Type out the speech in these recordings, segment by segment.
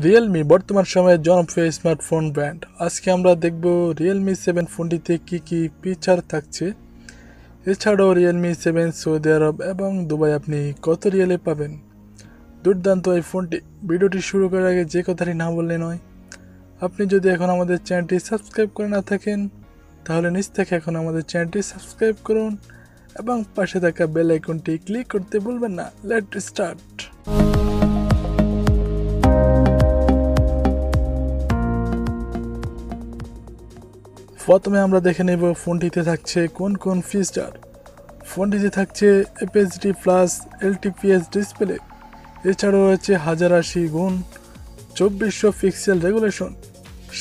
Realme বর্তমান সময়ে জনপ্রিয় স্মার্টফোন ব্র্যান্ড। আজকে আমরা দেখব রিয়েলমি 7 ফোনটিতে কি কি ফিচার থাকছে। এছাড়াও রিয়েলমি 7 সৌদি আরব এবং দুবাই আপনি কত রিয়েলে পাবেন। দুর্দান্ত এই ফোনটি। ভিডিওটি শুরু করার আগে যে কথাটি না বললে নয়, আপনি যদি এখন আমাদের চ্যানেলটি সাবস্ক্রাইব করে না থাকেন তাহলে নিচ থেকে এখন আমাদের চ্যানেলটি সাবস্ক্রাইব করুন এবং পাশে থাকা বেল আইকনটি ক্লিক করতে ভুলবেন না। Let start. প্রথমে আমরা দেখে নেব ফোনটিতে থাকছে কোন কোন ফিচার। ফোনটিতে থাকছে FHD প্লাস LTPS ডিসপ্লে, এছাড়াও রয়েছে 1080x2400 পিক্সেল রেগুলেশন।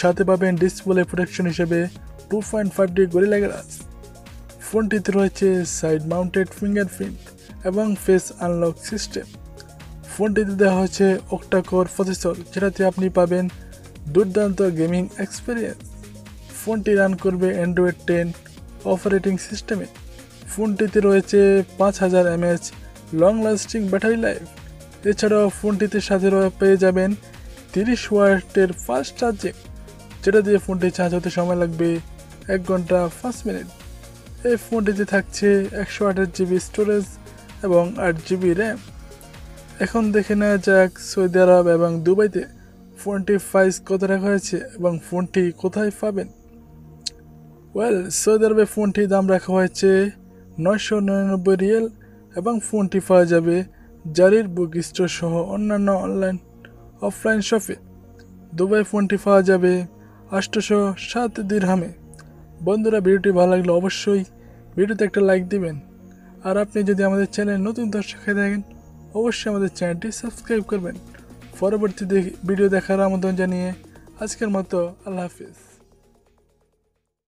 সাথে পাবেন ডিসপ্লে প্রোটেকশন হিসেবে 2.5D গরিলা গ্লাস। ফোনটিতে রয়েছে সাইড মাউন্টেড ফিঙ্গারপ্রিন্ট এবং ফেস আনলক সিস্টেম। ফোনটিতে দেওয়া হয়েছে অক্টাকোর প্রসেসর, যেটাতে আপনি পাবেন দুর্দান্ত গেমিং এক্সপিরিয়েন্স। ফোনটি রান করবে অ্যান্ড্রয়েড 10 অপারেটিং সিস্টেমে। ফোনটিতে রয়েছে 5000 mAh long lasting battery life. এছাড়াও ফোনটিতে সাথে পেয়ে যাবেন 30 ওয়াটের ফাস্ট চার্জিং, যেটা দিয়ে ফোনটি চার্জ হতে সময় লাগবে 1 ঘন্টা 5 মিনিট। এই ফোনটিতে থাকছে 128 GB স্টোরেজ এবং 8 GB র্যাম। এখন দেখে নেওয়া যাক সৌদি আরব এবং দুবাইতে ফোনটির প্রাইস কত রাখা হয়েছে এবং ফোনটি কোথায় পাবেন। সৌদি আরবে ফোনটির দাম রাখা হয়েছে 999 রিয়েল এবং ফোনটি পাওয়া যাবে জারির বুক স্টোর সহ অন্যান্য অনলাইন অফলাইন শপে। দুবাই ফোনটি পাওয়া যাবে 807 দিরহামে। বন্ধুরা, ভিডিওটি ভালো লাগলে অবশ্যই ভিডিওতে একটা লাইক দিবেন, আর আপনি যদি আমাদের চ্যানেল নতুন দর্শক হয়ে থাকেন অবশ্যই আমাদের চ্যানেলটি সাবস্ক্রাইব করবেন। পরবর্তী ভিডিও দেখার আমন্ত্রণ জানিয়ে আজকের মতো আল্লাহ হাফিজ।